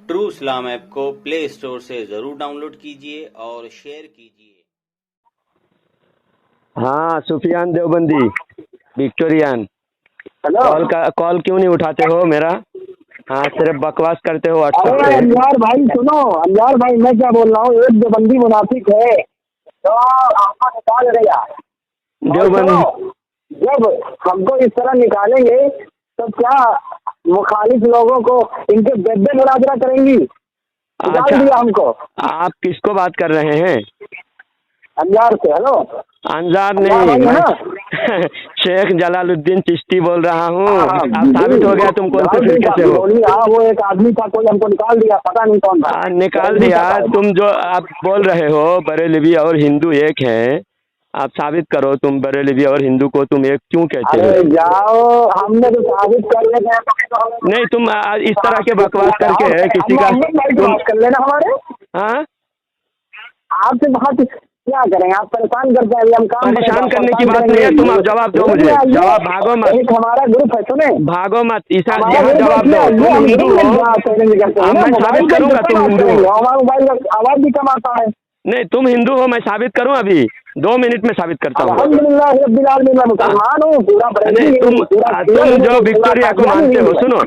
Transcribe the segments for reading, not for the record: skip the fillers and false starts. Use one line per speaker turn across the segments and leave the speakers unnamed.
True Islam app को play store से जरूर डाउनलोड कीजिए और शेयर कीजिए।
हाँ, Sufiyan Deobandi Victorian.
Hello.
Call क्यों नहीं उठाते हो मेरा? हाँ, सिर्फ बकवास करते हो
अरे
व्हाट्सएप पे।
अंजार भाई सुनो, अंजार भाई मैं क्या बोल रहा हूँ, एक देवबंदी मुनाफिक है तो आपको निकाल देगा।
देवबंदी
जब हमको इस तरह निकालेंगे तो क्या मुखालिफ लोगों को इनके बेदे मुनाजरा करेंगी? निकाल
अच्छा,
दिया हमको।
आप किसको बात कर रहे हैं?
अंजार से। हेलो
अंजार
अंजार
नहीं,
भाई है
मैं
ना?
शेख जलालुद्दीन चिश्ती बोल रहा हूँ।
हाँ,
अब साबित हो गया तुम कौन से फिरके से हो।
हाँ, वो एक आदमी था, कोई हमको निकाल दिया, पता नहीं कौन था।
निकाल दिया। तुम जो आप बोल रहे हो बरेलवी और हिंदू एक हैं, आप साबित करो। तुम बरेलवी और हिंदू को तुम एक क्यों कहते हो?
अरे जाओ, हमने तो साबित कर लेते हैं।
नहीं, तुम इस तरह के बकवास करके है किसी का तुम।
बात कर लेना हमारे।
हाँ,
आपसे बात क्या करें, आप परेशान करते हैं। हम काम
परेशान करने की बात नहीं है। तुम अब जवाब दो मुझे। जवाब भागो मत,
एक हमारा ग्रुप है, सुने
भागो मत। ईसा
हमारा
यहाँ
ग्रुप
जवाब दो।
है,
तुम हिंदू हो।
मैं
मैं साबित करूंगा तुम हिंदू हो।
हमारा मोबाइल का आवाज भी कम आता है।
नहीं, तुम हिंदू हो, मैं साबित करूं अभी 2 मिनट में साबित करता हूँ।
अल्हम्दुलिल्लाह रब्बिल आलमीन, मैं मुसलमान हूँ पूरा।
नहीं, तुम जो विक्टोरिया को मानते हो, सुनो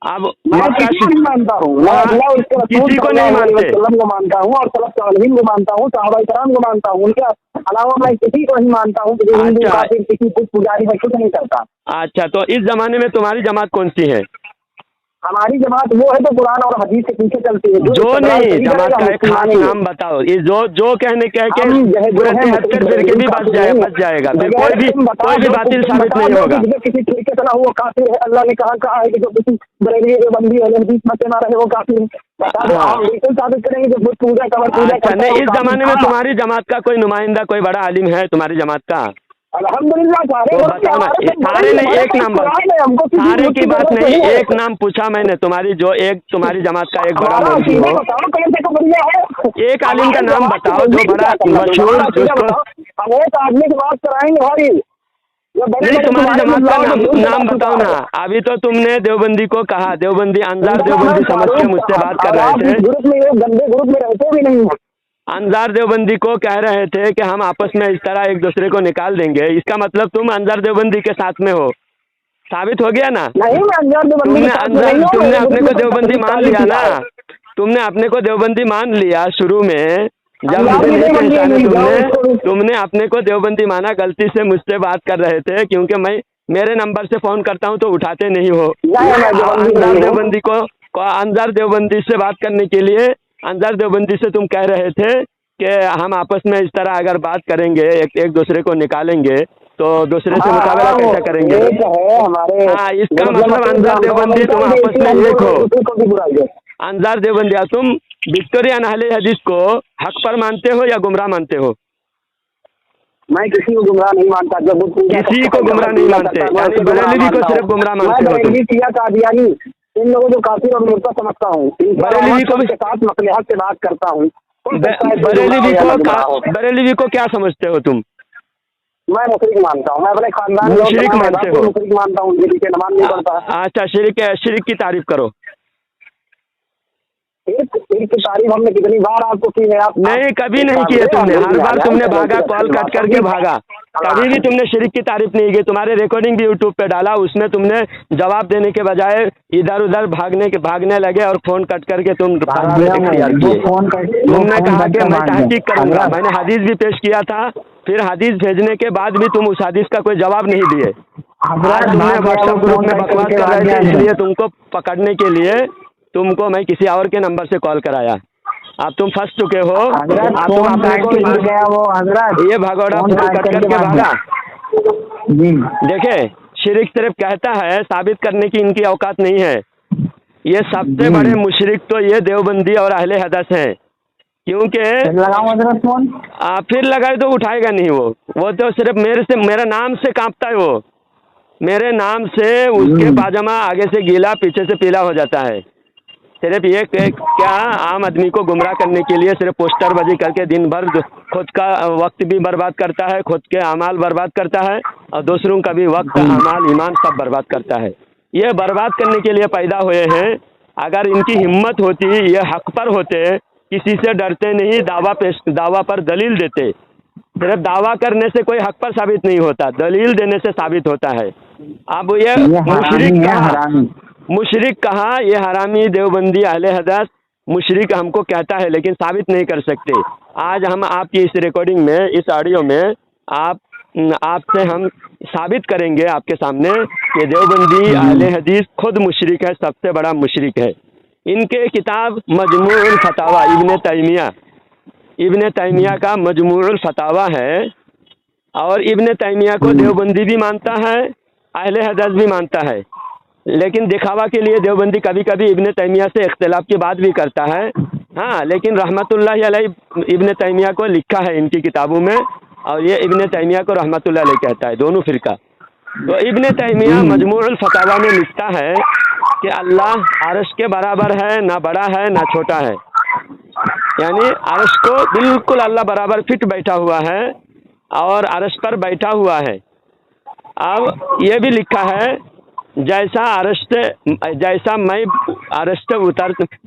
अब
मैं
मक्का
किसी को नहीं मानता हूँ, मैं अल्लाह और उसके रसूल
किसी को नहीं
सल्लल्लाहु अलैहि
मानते।
वसल्लम को मानता हूँ और सलफ़ सालिहीन को मानता हूँ, सहाबाए किराम को मानता हूँ। उनके अलावा मैं किसी को नहीं मानता हूँ कि जो हिंदू
अच्छा।
काफिर किसी कुछ पुजारी में कुछ नहीं करता।
अच्छा, तो इस जमाने में तुम्हारी जमात कौन सी है?
हमारी जमात वो है तो कुरान और हदीस के पीछे चलती है।
जो नहीं,
सही
जमात
करेगा,
का
हम
एक खास
मानेंगे।
नाम बताओ। ये जो कहने कह के
हम जो है
पूरे 73 फिरके भी बच जाएगा। फिर कोई भी बातिल साबित नहीं होगा।
जो किसी तरीके से ना हो वो काफिर है। अल्लाह ने कहा है कि जो किसी बरेली के बंदी है हदीस में ना रहे वो काफिर है। बता दो, हम बिल्कुल साबित करेंगे जो बुत पूजा कबर पूजा
अच्छा,
करता है
नहीं,
वो
इस
काफिर
जमाने में
था।
तुम्हारी जमात का कोई नुमाइंदा, कोई बड़ा आलिम है तुम्हारी जमात का?
अल्हम्दुलिल्लाह सारे
तो बताओ ना। सारे नहीं, एक नाम
हमको
सारे की बात नहीं, एक नाम पूछा मैंने। तुम्हारी जो एक तुम्हारी जमात का एक बड़ा मौलवी हो,
बताओ कौन सा बढ़िया है।
एक आलिम का नाम बताओ जो बड़ा मशहूर, जिसको
हम एक आदमी की बात कराएंगे भाई।
नहीं, तुम्हारी जमात का नाम बताओ ना। अभी तो तुमने देवबंदी को कहा, देवबंदी अंजार देवबंदी समझ के मुझसे बात कर रहे थे।
ग्रुप में गंदे ग्रुप में रहते भी नहीं।
अंजार देवबंदी को कह रहे थे कि हम आपस में इस तरह एक दूसरे को निकाल देंगे। इसका मतलब तुम अंजार देवबंदी के साथ में हो। साबित हो गया ना?
नहीं, मैं अंजार देवबंदी
तुमने अपने को देवबंदी मान लिया ना। तुमने अपने को देवबंदी मान लिया शुरू में, जब मुझे नहीं पहचाने तुमने अपने को देवबंदी माना। गलती से मुझसे बात कर रहे थे, क्योंकि मैं मेरे नंबर से फोन करता हूं तो उठाते नहीं हो। अंजार देवबंदी से बात करने के लिए अंजार देवबंदी से तुम कह रहे थे कि हम आपस में इस तरह अगर बात करेंगे, एक दूसरे को निकालेंगे तो दूसरे से मुकाबला कैसे करेंगे? हाँ, इसका मतलब अंजार देवबंदी तुम आपस में एक हो। अंजार देवबंदी, तुम विक्टोरियन अहले हदीस को हक पर मानते हो या गुमराह मानते हो?
मैं किसी को गुमराह नहीं मानता। जब
किसी को गुमराह नहीं मानते, यानी बरेलवी को सिर्फ गुमराह मानते हो तुम।
इन लोगों को काफिर और मुर्तद समझता हूँ।
बरेलवी को
के साथ मसलहत से बात करता हूँ।
बरेलवी को क्या समझते हो तुम?
मैं मुशरिक मानता हूँ। मैं अपने खानदान
मुशरिक मानते हो?
मुशरिक मानता हूँ, जिनके नमाज नहीं पढ़ता।
अच्छा, शिरक की तारीफ करो।
की तारीफ हमने कितनी बार आपको की है? आप
नहीं, कभी नहीं की है तुमने। हर बार तुमने भागा, कॉल कट करके भागा। कभी भी तुमने शिरक की तारीफ नहीं की। तुम्हारे रिकॉर्डिंग भी यूट्यूब पे डाला, उसमें तुमने जवाब देने के बजाय इधर उधर भागने लगे और फोन कट करके तुमने कहा कि मैं तहकीक करूंगा। मैंने हदीस भी पेश किया था, फिर हदीस भेजने के बाद भी तुम उस हदीस का कोई जवाब नहीं दिए। तुमने व्हाट्सएप ग्रुप में बकवास कर रहे थे, इसलिए तुमको पकड़ने के लिए तुमको मैं किसी और के नंबर से कॉल कराया। अब तुम फंस चुके हो। अब तुम अपने को ये भगोड़ा फोन कट करके भागा। देखे, शिरक सिर्फ कहता है, साबित करने की इनकी औकात नहीं है। ये सबसे बड़े मुशरिक तो ये देवबंदी और अहले हदीस हैं, क्योंकि फिर लगाए तो उठाएगा नहीं। वो तो सिर्फ मेरे नाम से कांपता है। वो मेरे नाम से उसके पाजामा आगे से गीला पीछे से पीला हो जाता है। सिर्फ ये क्या आम आदमी को गुमराह करने के लिए सिर्फ पोस्टरबाजी करके दिन भर खुद का वक्त भी बर्बाद करता है, खुद के अमाल बर्बाद करता है और दूसरों का भी वक्त, अमाल, ईमान सब बर्बाद करता है। ये बर्बाद करने के लिए पैदा हुए हैं। अगर इनकी हिम्मत होती, ये हक पर होते, किसी से डरते नहीं, दावा पर दलील देते। सिर्फ दावा करने से कोई हक पर साबित नहीं होता, दलील देने से साबित होता है। अब ये मुशरिक कहा, ये हरामी देवबंदी अहले हदीस मुशरिक हमको कहता है, लेकिन साबित नहीं कर सकते। आज हम आपकी इस रिकॉर्डिंग में, इस ऑडियो में आपसे हम साबित करेंगे आपके सामने कि देवबंदी अहले हदीस खुद मुशरिक है, सबसे बड़ा मुशरिक है। इनके किताब मजमूउल फतावा, इब्ने तैमिया का मजमूउल फतावा है, और इब्ने तैमिया को देवबंदी भी मानता है, अहले हदीस भी मानता है। लेकिन दिखावा के लिए देवबंदी कभी कभी इब्ने तैमिया से इख्तिलाफ की बात भी करता है। हाँ, लेकिन रहमतुल्लाह अलैह इब्ने तैमिया को लिखा है इनकी किताबों में, और ये इब्ने तैमिया को रहमतुल्लाह अलैह कहता है, दोनों फिरका। तो इब्ने तैमिया मजमूउल फतावा में लिखता है कि अल्लाह अर्श के बराबर है, ना बड़ा है ना छोटा है, यानी अर्श को बिल्कुल अल्लाह बराबर फिट बैठा हुआ है और अर्श पर बैठा हुआ है। अब ये भी लिखा है, जैसा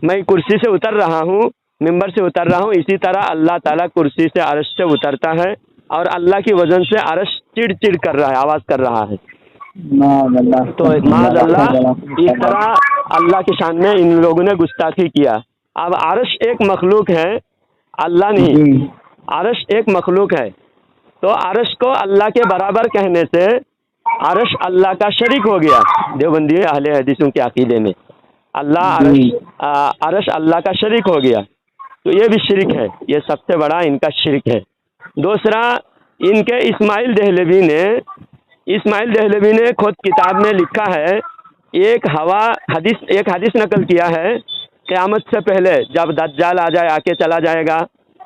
मैं कुर्सी से उतर रहा हूँ, मिंबर से उतर रहा हूँ, इसी तरह अल्लाह ताला कुर्सी से अर्श से उतरता है, और अल्लाह की वजन से अर्श चिड़ कर रहा है, आवाज़ कर रहा है। तो माज़अल्लाह, इस तरह अल्लाह की शान में इन लोगों ने गुस्ताखी किया। अब अर्श एक मखलूक है, अल्लाह नहीं, अर्श एक मखलूक है। तो अर्श को अल्लाह के बराबर कहने से अर्श अल्लाह का शरीक हो गया। देवबंदी अहले हदीसों के अकीदे में अर्श अल्लाह का शरीक हो गया, तो ये भी शिरक है, ये सबसे बड़ा इनका शिरक है। दूसरा, इनके इस्माइल दहलवी ने खुद किताब में लिखा है, एक हदीस नकल किया है, क़यामत से पहले जब दज्जाल आ जाए, आके चला जाएगा,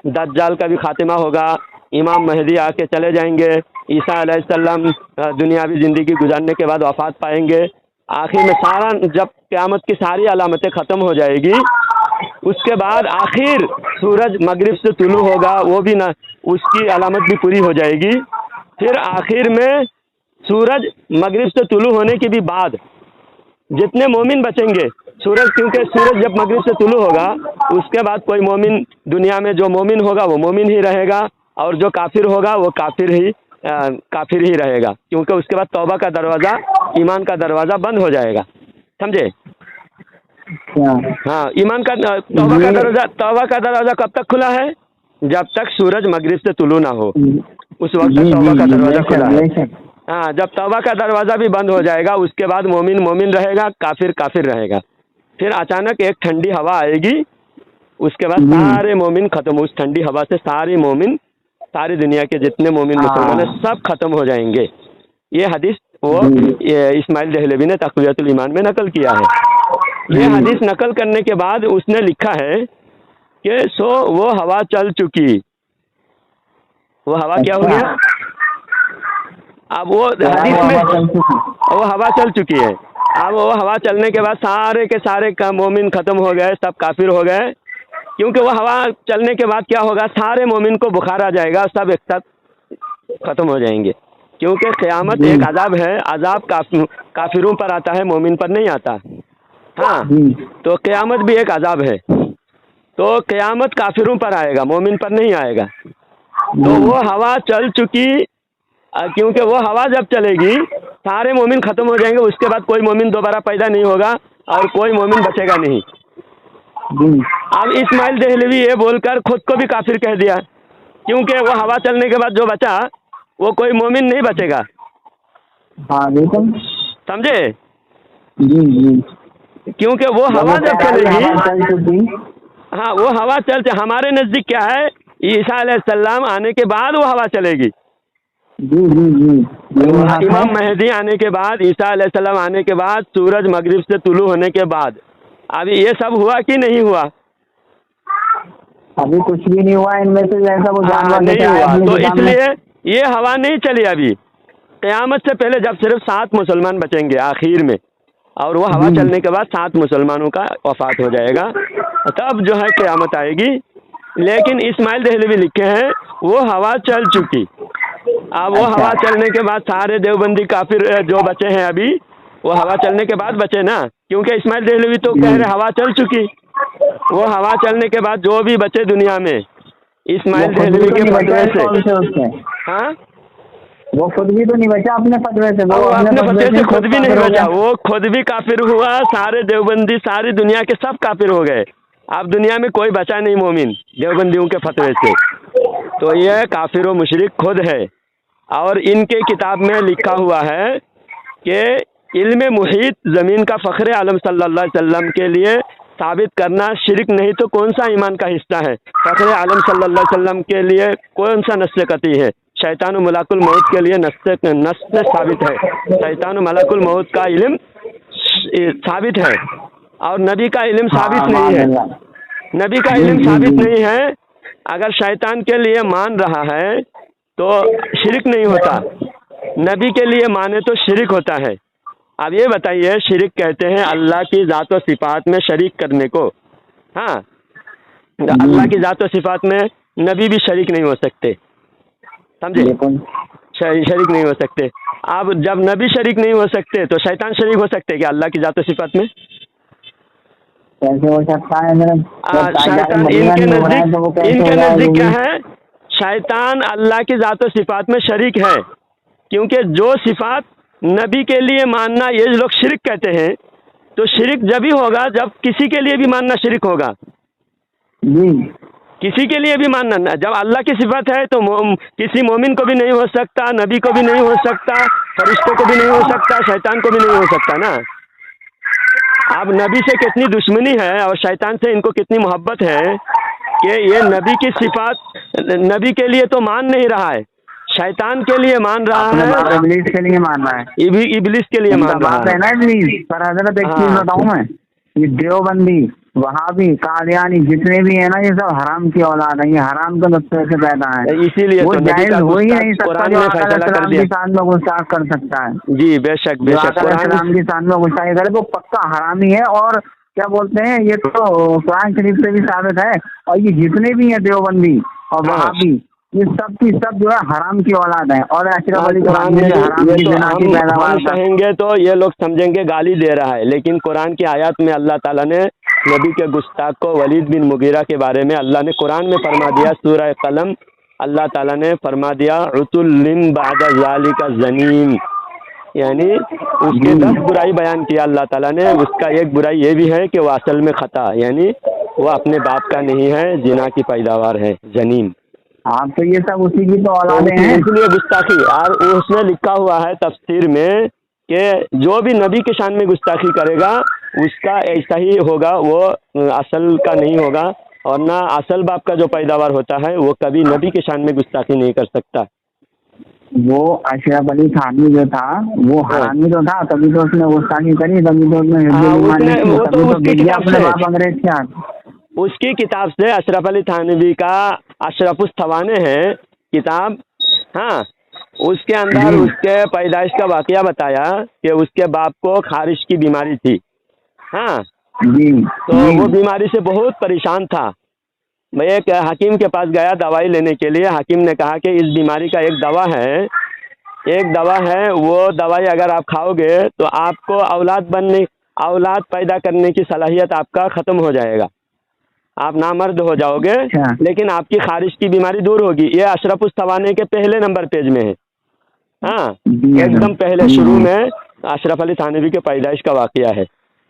दज्जाल का भी खातिमा होगा, इमाम महदी आके चले जाएंगे, ईसा अलैहिस्सलाम दुनियावी ज़िंदगी गुजारने के बाद वफ़ात पाएंगे, आखिर में सारा, जब क़यामत की सारी अलामतें ख़त्म हो जाएगी, उसके बाद आखिर सूरज मगरिब से तुलू होगा, वो भी ना, उसकी अलामत भी पूरी हो जाएगी। फिर आखिर में सूरज मगरिब से तुलू होने के भी बाद जितने मोमिन बचेंगे, क्योंकि सूरज जब मगरिब से तुलू होगा, उसके बाद कोई मोमिन, दुनिया में जो मोमिन होगा वो मोमिन ही रहेगा, और जो काफिर होगा वो काफिर ही रहेगा, क्योंकि उसके बाद तौबा का दरवाज़ा, ईमान का दरवाज़ा बंद हो जाएगा। समझे? हाँ, ईमान का तौबा का दरवाज़ा कब तक खुला है? जब तक सूरज मगरिब से तुलू ना हो, उस वक्त तक तौबा का दरवाज़ा खुला है। हाँ, जब तौबा का दरवाज़ा भी बंद हो जाएगा, उसके बाद मोमिन रहेगा, काफिर रहेगा। फिर अचानक एक ठंडी हवा आएगी, उसके बाद सारे मोमिन खत्म, उस ठंडी हवा से सारे मोमिन, सारी दुनिया के जितने मोमिन मुसलमान हैं सब खत्म हो जाएंगे। ये हदीस ये इस्माइल दहलवी ने तक़वियतुल ईमान में नकल किया है। ये हदीस नकल करने के बाद उसने लिखा है कि वो हवा चल चुकी, वो हवा क्या हो गया? अब वो हदीस में वो हवा चल चुकी है। अब वो हवा चलने के बाद सारे के सारे का मोमिन ख़त्म हो गए, सब काफिर हो गए, क्योंकि वो हवा चलने के बाद क्या होगा, सारे मोमिन को बुखार आ जाएगा, सब एक साथ ख़त्म हो जाएंगे। क्योंकि क़यामत एक अज़ाब है, अज़ाब काफिरों पर आता है, मोमिन पर नहीं आता। हाँ, तो क़यामत भी एक अज़ाब है, तो क़यामत काफिरों पर आएगा, मोमिन पर नहीं आएगा। तो वो हवा चल चुकी, क्योंकि वो हवा जब चलेगी सारे मोमिन ख़त्म हो जाएंगे, उसके बाद कोई मोमिन दोबारा पैदा नहीं होगा और कोई मोमिन बचेगा नहीं। अब इस्माइल दहलवी ये बोलकर खुद को भी काफिर कह दिया, क्योंकि वो हवा चलने के बाद जो बचा वो कोई मोमिन नहीं बचेगा। हाँ, समझे? क्योंकि वो हवा जब चलेगी, हाँ, वो हवा चलते, हमारे नज़दीक क्या है, ईसा अलैहिस्सलाम आने के बाद वो हवा चलेगी। इमाम महदी आने के बाद, ईसा अलैहिस्सलाम आने के बाद, सूरज मगरिब से तुलू होने के बाद। अभी ये सब हुआ कि नहीं हुआ?
अभी कुछ भी नहीं हुआ इनमें से, जैसा वो जानवर
नहीं हुआ, तो इसलिए ये हवा नहीं चली अभी। क़यामत से पहले जब सिर्फ 7 मुसलमान बचेंगे आखिर में, और वो हवा चलने के बाद 7 मुसलमानों का वफात हो जाएगा, तब जो है क़यामत आएगी। लेकिन इस्माइल दहलवी लिखे हैं वो हवा चल चुकी। अब वो हवा चलने के बाद सारे देवबंदी काफिर जो बचे हैं अभी, वो हवा चलने के बाद बचे ना, क्योंकि इस्माइल देहलवी तो कह रहे हवा चल चुकी। वो हवा चलने के बाद जो भी बचे दुनिया में इस्माइल देहलवी के फतवे से। हाँ,
वो खुद भी तो नहीं बचा अपने फतवे से,
वो अपने फतवे से खुद भी नहीं बचा, वो खुद भी काफिर हुआ, सारे देवबंदी सारी दुनिया के सब काफिर हो गए। अब दुनिया में कोई बचा नहीं मोमिन देवबंदियों के फतवे से। तो ये काफिर व मुशरिक खुद है। और इनके किताब में लिखा हुआ है कि इल्म मुहीत ज़मीन का फ़ख्र आलम सल्लल्लाहु अलैहि वसल्लम के लिए साबित करना शिरक नहीं तो कौन सा ईमान का हिस्सा है। फ़ख्र आलम सल्लल्लाहु अलैहि वसल्लम के लिए कौन सा नस्ल कती है। शैतान व मलाकुल मौत के लिए नस्ल साबित है। शैतान व मलाकुल मौत का इल्म साबित है और नबी का इल्म साबित नहीं है। नबी का इल्म साबित नहीं है। अगर शैतान के लिए मान रहा है तो शिरक नहीं होता, नबी के लिए माने तो शिरक होता है। अब ये बताइए, शिरक कहते हैं अल्लाह की ज़ात व सिफ़ात में शरीक करने को। हाँ, अल्लाह की ज़ात व सिफ़ात में नबी भी शरीक नहीं हो सकते, समझे, शरीक नहीं हो सकते। अब जब नबी शरीक नहीं हो सकते तो शैतान शरीक हो सकते क्या अल्लाह की ज़ात व सिफ़ात में?
कैसे हो सकता है?
शैतान इनके नज़दीक क्या है, शैतान अल्लाह की ज़ात व सिफ़ात में शरीक है, क्योंकि जो सिफ़ात नबी के लिए मानना ये लोग शिरक कहते हैं। तो शिरक जब ही होगा जब किसी के लिए भी मानना शिरक होगा। किसी के लिए भी मानना, जब अल्लाह की सिफत है तो किसी मोमिन को भी नहीं हो सकता, नबी को भी नहीं हो सकता, फरिश्ते को भी नहीं हो सकता, शैतान को भी नहीं हो सकता ना। अब नबी से कितनी दुश्मनी है और शैतान से इनको कितनी मोहब्बत है कि ये नबी की सिफात नबी के लिए तो मान नहीं रहा है, शैतान के लिए मान रहा है,
इब्लीस के लिए मान रहा है,
इब्लीस के लिए मान रहा है
ना इब्लीस। पर हजरत एक चीज बताऊं मैं, ये देवबंदी वहाबी कादियानी जितने भी है ना, ये सब हराम की औलाद है, ये हराम के नुस्खे से पैदा है।
इसीलिए
वो
तो
जायज हो ही नहीं सकता
कुरान
जो
में
आका
फैसला कर दिया
की शान में गुस्ताख कर सकता है।
जी बेशक बेशक,
कुरान की शान में गुस्ताखी करे तो पक्का हरामी है। और क्या बोलते हैं, ये तो कुरान शरीफ से भी साबित है। और ये जितने भी हैं देवबंदी और वहाबी, ये सब की सब जो है हराम की औलाद है। और अशरफ अली
कुरान में
हराम की ज़िना की पैदावार
कहेंगे तो ये लोग समझेंगे गाली दे रहा है, लेकिन कुरान की आयत में अल्लाह ताला ने नबी के गुस्ताख को वलीद बिन मुगीरा के बारे में अल्लाह ने कुरान में फरमा दिया। सूरह कलम अल्लाह ताला ने फरमा दिया उतुल्लिम बादा ज़ालिका ज़नीम, यानी उसके 10 बुराई बयान किया अल्लाह ताला ने। उसका एक बुराई ये भी है कि वो असल में खता, यानी वो अपने बाप का नहीं है, जिना की पैदावार है, जनीम।
हाँ, तो ये सब उसी की तो औलादे हैं,
इसलिए गुस्ताखी। और उसमें लिखा हुआ है तफसीर में कि जो भी नबी के शान में गुस्ताखी करेगा उसका ऐसा ही होगा, वो असल का नहीं होगा। और ना असल बाप का जो पैदावार होता है वो कभी नबी के शान में गुस्ताखी नहीं कर सकता।
वो अशरफ अली थानवी जो था वो हरामी तो था, तभी तो उसने गुस्ताखी करी, तभी तो उसकी
किताब से अशरफ अली थानवी का अशरफुस थवाने है किताब। हाँ, उसके अंदर उसके पैदाइश का वाकया बताया कि उसके बाप को खारिश की बीमारी थी। हाँ, तो वो बीमारी से बहुत परेशान था। मैं एक हकीम के पास गया दवाई लेने के लिए। हकीम ने कहा कि इस बीमारी का एक दवा है, वो दवाई अगर आप खाओगे तो आपको औलाद पैदा करने की सलाहियत आपका ख़त्म हो जाएगा, आप नामर्द हो जाओगे, लेकिन आपकी खारिश की बीमारी दूर होगी। ये अशरफुस थवाने के पहले नंबर पेज में है। हाँ, एकदम पहले शुरू में अशरफ अली थानवी के पैदाइश का वाकया है।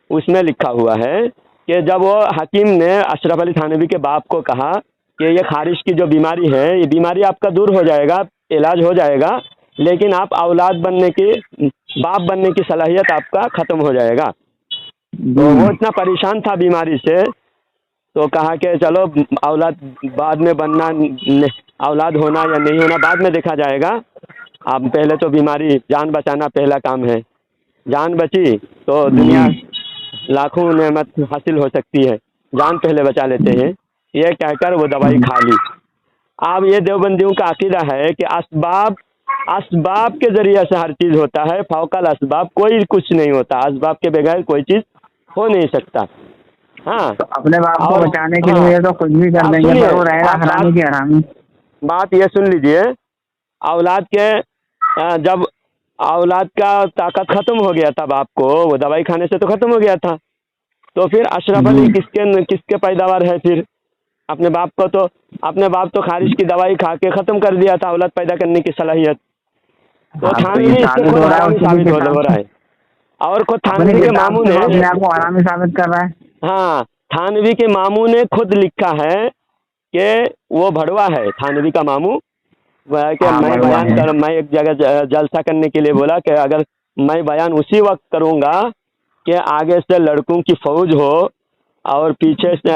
उसमें लिखा हुआ है कि जब वो हकीम ने अशरफ अली थानवी के बाप को कहा कि ये खारिश की जो बीमारी है, ये बीमारी आपका दूर हो जाएगा, इलाज हो जाएगा, लेकिन आप बाप बनने की सलाहियत आपका ख़त्म हो जाएगा। तो वो इतना परेशान था बीमारी से, तो कहा कि चलो औलाद बाद में बनना, औलाद होना या नहीं होना बाद में देखा जाएगा, आप पहले तो बीमारी जान बचाना पहला काम है। जान बची तो दुनिया लाखों नेमत हासिल हो सकती है, जान पहले बचा लेते हैं। ये कहकर वो दवाई खा ली। अब ये देवबंदियों का अकीदा है कि असबाब के ज़रिए से हर चीज़ होता है, फौकल असबाब कोई कुछ नहीं होता, असबाब के बगैर कोई चीज़ हो नहीं सकता। हाँ, तो अपने बाप को बचाने के लिए तो कुछ भी कर देंगे, पर वो रहेगा हरामी की हरामी। बात ये सुन लीजिए, औलाद के जब औलाद का ताकत खत्म हो गया था बाप को, वो दवाई खाने से तो खत्म हो गया था। तो फिर अशरफ अली किसके पैदावार है फिर? अपने बाप तो खारिज की दवाई खा के खत्म कर दिया था औलाद पैदा करने की सलाहियत। तो थानवी इससे खुद हरामी साबित हो रहा है। और खुद थानवी के मामू ने
अपने आप को हरामी साबित कर रहा है।
हाँ, थानवी के मामू ने खुद लिखा है कि वो भड़वा है। थानवी का मामू कि मैं एक जगह जलसा करने के लिए बोला कि अगर मैं बयान उसी वक्त करूँगा कि आगे से लड़कों की फौज हो और पीछे से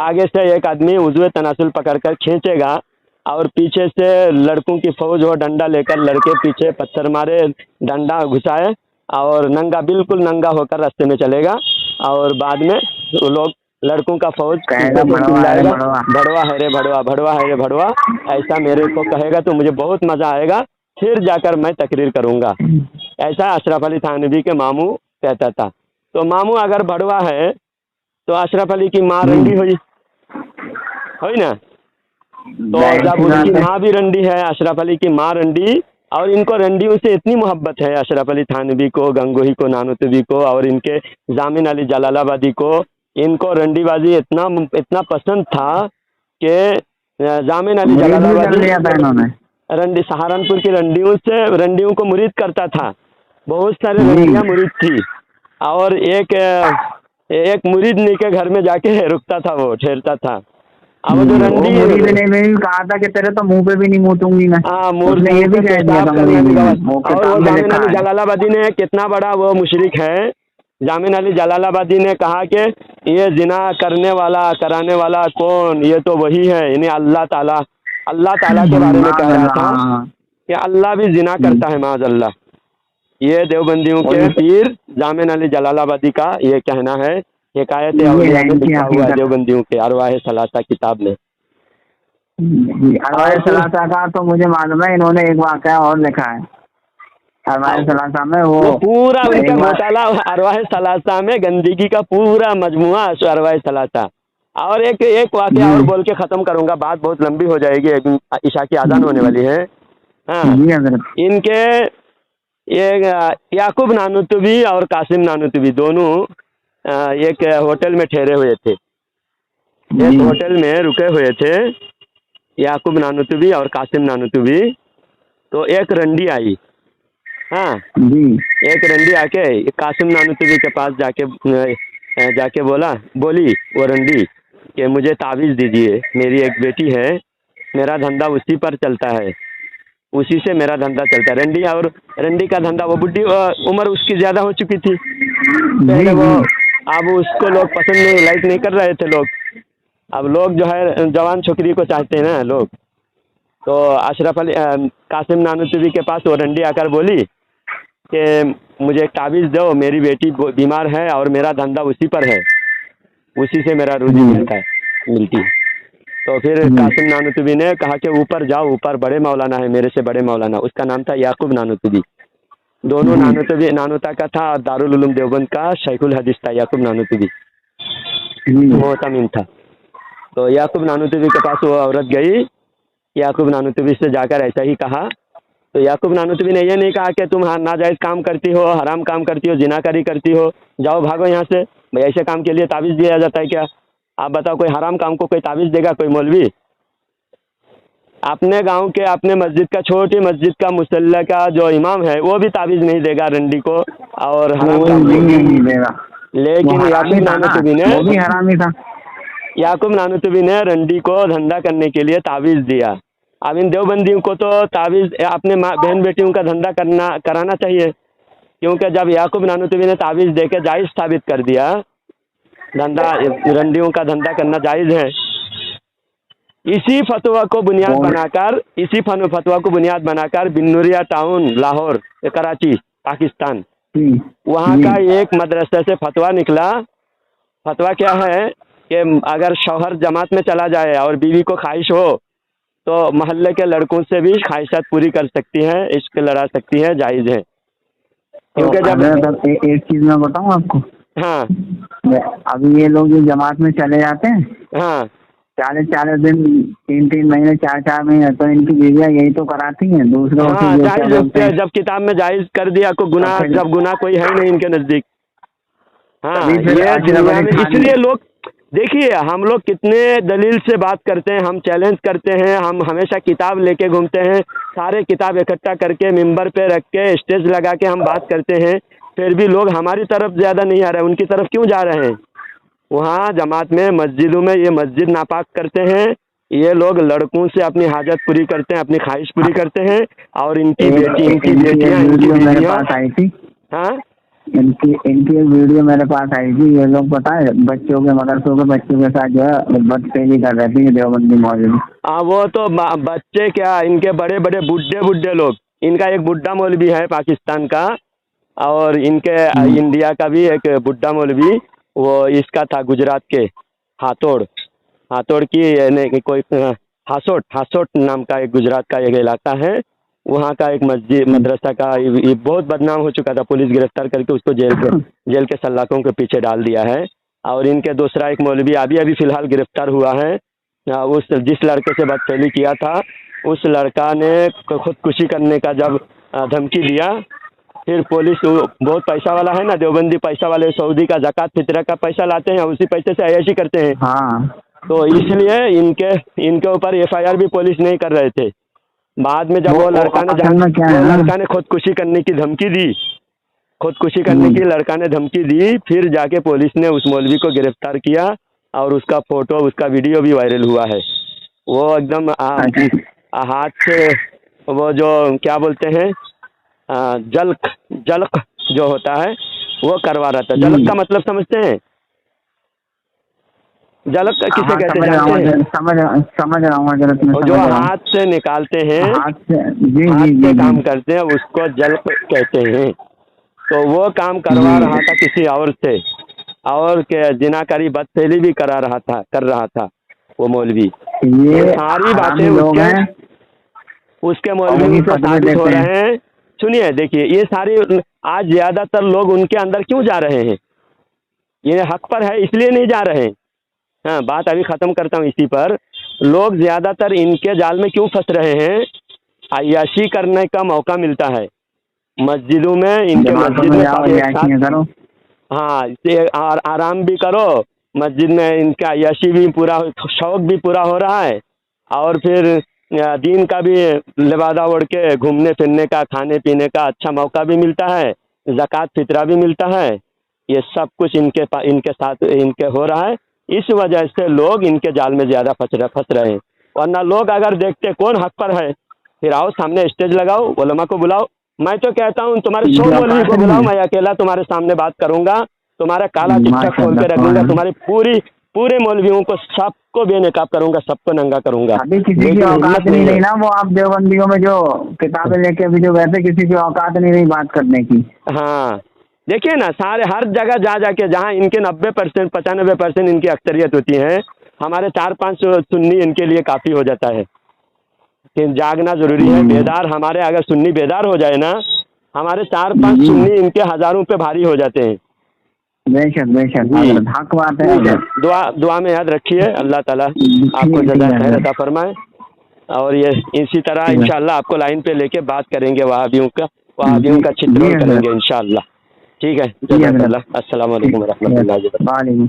आगे से एक आदमी उज़्वे तनासुल पकड़कर खींचेगा और पीछे से लड़कों की फौज हो, डंडा लेकर लड़के पीछे पत्थर मारे, डंडा घुसाए और बिल्कुल नंगा होकर रास्ते में चलेगा और बाद में वो लोग लड़कों का फौज
भड़वा है रे
भड़वा, भड़वा है रे भड़वा, ऐसा मेरे को कहेगा तो मुझे बहुत मज़ा आएगा, फिर जाकर मैं तकरीर करूँगा। ऐसा अशरफ अली थानवी के मामू कहता था। तो मामू अगर भड़वा है तो अशरफ अली की माँ रंडी हुई ना। तो जब उनकी माँ भी रंडी है, अशरफ अली की माँ रंडी, और इनको रंडियों से इतनी मोहब्बत है अशरफ अली थानवी को, गंगोही को, नानोतवी को और इनके जामिन अली जलालाबादी को, इनको रंडीबाजी इतना पसंद था कि जामिन अली जलालाबादी रंडी सहारनपुर की रंडियों को मुरीद करता था। बहुत सारे रंडियाँ मुरीद थी और एक मुरीदनी के घर में जाके रुकता था, वो ठहरता था। अब जो रंडी
ने भी कहा था कि तेरे तो मुंह पे भी नहीं मूतूंगी मैं।
हाँ, मुर्दे ये भी कह दिया था। और वो जामिन अली जलालाबादी ने कितना बड़ा वो मुशरिक है, जामिन अली जलालाबादी ने कहा कि ये जिना कराने वाला कौन, ये तो वही है, यानी अल्लाह ताला के बारे में कह रहा था कि अल्लाह भी जिना करता है माज़अल्लाह। ये देवबंदियों के पीर जामिन अली जलालाबादी का ये कहना है। हिकायत औलिया में लिखा हुआ है देवबंदियों के अरवाह सलासा किताब में।
अरवाह सलासा का तो मुझे मालूम है, इन्होंने एक वाक़या और लिखा है अरवाह सलासा में, वो
पूरा उनका घोटाला अरवाह सलासा में, गंदगी का पूरा मजमुआ अरवाह सलासा। और एक वाक़या और बोल के ख़त्म करूँगा, बात बहुत लंबी हो जाएगी, ईशा की आज़ान होने वाली है। हाँ, इनके ये याकूब नानूतवी और कासिम नानूतवी दोनों एक होटल में ठहरे हुए थे। एक होटल में रुके हुए थे याकूब नानूतवी और कासिम नानूतवी। तो एक रंडी आई, हाँ, एक रंडी आके कासिम नानूतवी के पास जाके बोली वो रंडी कि मुझे तावीज़ दीजिए, मेरी एक बेटी है, मेरा धंधा उसी पर चलता है, उसी से मेरा धंधा चलता है। रंडी का धंधा, वो बुढ़ी उम्र उसकी ज़्यादा हो चुकी थी पहले, वो अब उसको लोग पसंद नहीं, लाइक नहीं कर रहे थे लोग। अब लोग जो है जवान छोकरी को चाहते हैं ना लोग। तो अशरफ अली कासिम नानूतवी के पास वो रंडी आकर बोली कि मुझे एक तावीज़ दो, मेरी बेटी बीमार है और मेरा धंधा उसी पर है, उसी से मेरा रोजी मिलती है। तो फिर कासिम नानूतवी ने कहा कि ऊपर जाओ, ऊपर बड़े मौलाना है, मेरे से बड़े मौलाना, उसका नाम था याकूब नानूतवी। दोनों नानूता का था, दारुल उलूम देवबंद का शेखुल हदीस था याकूब नानूतवी, मोहतमिम था। तो याकूब नानूतवी के पास वो औरत गई, याकूब नानूतवी से जाकर ऐसा ही कहा। तो याकूब नानूतवी ने ये नहीं कहा कि तुम नाजायज़ काम करती हो, हराम काम करती हो, जिनाकारी करती हो, जाओ भागो यहाँ से। भाई ऐसे काम के लिए तावीज़ दिया जाता है क्या? आप बताओ, कोई हराम काम को कोई तावीज़ देगा कोई मौलवी? अपने गांव के, अपने मस्जिद का, छोटी मस्जिद का मुसल्ला का जो इमाम है वो भी तावीज़ नहीं देगा रंडी को और हराम काम नहीं देगा। लेकिन याकूब नानूतवी ने रंडी को धंधा करने के लिए तावीज़ दिया। अब इन देवबंदियों को तो तावीज़ अपने बहन बेटियों का धंधा कराना चाहिए, क्योंकि जब याकूब नानूतवी ने तावीज़ देके जायज़ साबित कर दिया, धंधा रंडियों का धंधा करना जायज़ है, इसी फतवा को बुनियाद बनाकर बिन्नूरिया टाउन लाहौर, कराची, पाकिस्तान, वहाँ का एक मदरसे से फतवा निकला। फतवा क्या है कि अगर शौहर जमात में चला जाए और बीवी को ख्वाहिश हो तो मोहल्ले के लड़कों से भी ख्वाहिशात पूरी कर सकती है, इश्क लड़ा सकती है, जायज़ है। क्योंकि जब
एक चीज़ मैं बताऊँ आपको,
हाँ,
अभी ये लोग जो जमात में चले जाते हैं,
हाँ,
40 दिन, 3 महीने, 4 महीने तो इनकी बीवियां यही तो कराती हैं दूसरों से।
हाँ, जायज होते हैं। जब किताब में जायज कर दिया को गुनाह, जब गुनाह कोई है ही नहीं इनके नजदीक। हाँ, ये दुनिया में इसलिए लोग देखिए, हम लोग कितने दलील से बात करते हैं, हम चैलेंज करते हैं, हम हमेशा किताब लेके घूमते हैं, सारे किताब इकट्ठा करके मिंबर पे रख के स्टेज लगा के हम बात करते हैं, फिर भी लोग हमारी तरफ ज़्यादा नहीं आ रहे, उनकी तरफ क्यों जा रहे हैं? वहाँ जमात में, मस्जिदों में ये मस्जिद नापाक करते हैं, ये लोग लड़कों से अपनी हाजत पूरी करते हैं, अपनी ख्वाहिश पूरी करते हैं, और इनकी बेटी, इनकी बेटियाँ, इनकी बीवियाँ। हाँ,
इनकी वीडियो मेरे पास आई थी। ये लोग पता है बच्चों के, मदरसों के बच्चों के साथ जो है बदतमीजी कर रहे थे देवबंदी मौलवी।
हाँ, वो तो बच्चे क्या, इनके बड़े बड़े बुढ़े लोग। इनका एक बुढ़ा मौलवी है पाकिस्तान का, और इनके इंडिया का भी एक बुढ़ा मौलवी, वो इसका था गुजरात के हाथोड़ की यानी कोई हासोट नाम का एक गुजरात का एक इलाका है, वहाँ का एक मस्जिद मदरसा का ये बहुत बदनाम हो चुका था। पुलिस गिरफ्तार करके उसको जेल के सलाखों के पीछे डाल दिया है। और इनके दूसरा एक मौलवी अभी फिलहाल गिरफ्तार हुआ है। उस जिस लड़के से बदतमीजी किया था, उस लड़का ने खुदकुशी करने का जब धमकी दिया, फिर पुलिस, बहुत पैसा वाला है ना देवबंदी, पैसा वाले, सऊदी का ज़कात फितरा का पैसा लाते हैं, उसी पैसे से अय्याशी करते हैं।
हाँ,
तो इसलिए इनके ऊपर FIR भी पुलिस नहीं कर रहे थे। बाद में जब वो लड़का ने खुदकुशी करने की धमकी दी, लड़का ने धमकी दी, फिर जाके पुलिस ने उस मौलवी को गिरफ्तार किया, और उसका फोटो, उसका वीडियो भी वायरल हुआ है। वो एकदम हाथ से वो जो क्या बोलते हैं जलक जो होता है वो करवा रहा था। जलक का मतलब समझते हैं? जलक किसे कहते हैं जानते हैं?
समझ रहा हूँ।
जो हाथ से निकालते हैं, हाथ से काम करते हैं, उसको जलक कहते हैं। तो वो काम करवा रहा था किसी और से, और जिनाकारी बदफेली भी कर रहा था वो मौलवी। ये सारी बातें उसके मौलवी को साबित हो रहे हैं। सुनिए, देखिए, ये सारी आज ज़्यादातर लोग उनके अंदर क्यों जा रहे हैं? ये हक पर है इसलिए नहीं जा रहे हैं। हाँ, बात अभी ख़त्म करता हूँ इसी पर। लोग ज़्यादातर इनके जाल में क्यों फंस रहे हैं? अय्याशी करने का मौका मिलता है मस्जिदों में, इनके मस्जिद में हाँ, आराम भी करो मस्जिद में, इनका अय्याशी भी पूरा, शौक़ भी पूरा हो रहा है, और फिर दीन का भी लिबादा ओढ़ के घूमने फिरने का, खाने पीने का अच्छा मौका भी मिलता है, ज़कात फितरा भी मिलता है। ये सब कुछ इनके साथ हो रहा है। इस वजह से लोग इनके जाल में ज़्यादा फंस रहे हैं। वरना लोग अगर देखते कौन हक पर है, फिर आओ सामने स्टेज लगाओ, उलमा को बुलाओ। मैं तो कहता हूँ तुम्हारे 100 मौलवी को बुलाओ, मैं अकेला तुम्हारे सामने बात करूँगा, तुम्हारा काला चिट्ठा खोल के रखूँगा, तुम्हारे पूरे मौलवियों को सबको बेनकाब करूँगा, सबको नंगा करूँगा।
अभी किसी की औकात नहीं रही ना, वो आप देवबंदियों में जो किताबें लेके अभी जो वैसे किसी की औकात नहीं रही बात करने की।
हाँ, देखिए ना, सारे हर जगह जाके जहाँ इनके 90% 95% इनकी अक्सरियत होती है, हमारे 4-5 सुन्नी इनके लिए काफ़ी हो जाता है। कि जागना ज़रूरी है, बेदार, हमारे अगर सुन्नी बेदार हो जाए ना, हमारे 4-5 सुन्नी इनके हज़ारों पे भारी हो जाते हैं।
बेशक हक बात है।
दुआ में याद रखिए, अल्लाह ताला आपको जज़ाए खैर अता फरमाए। और ये इसी तरह इंशाअल्लाह आपको लाइन पे लेके बात करेंगे, वहाबियों का चित्रण करेंगे इंशाअल्लाह। ठीक है, जज़ाकल्लाह। अस्सलाम वालेकुम व रहमतुल्लाहि व बरकातहू।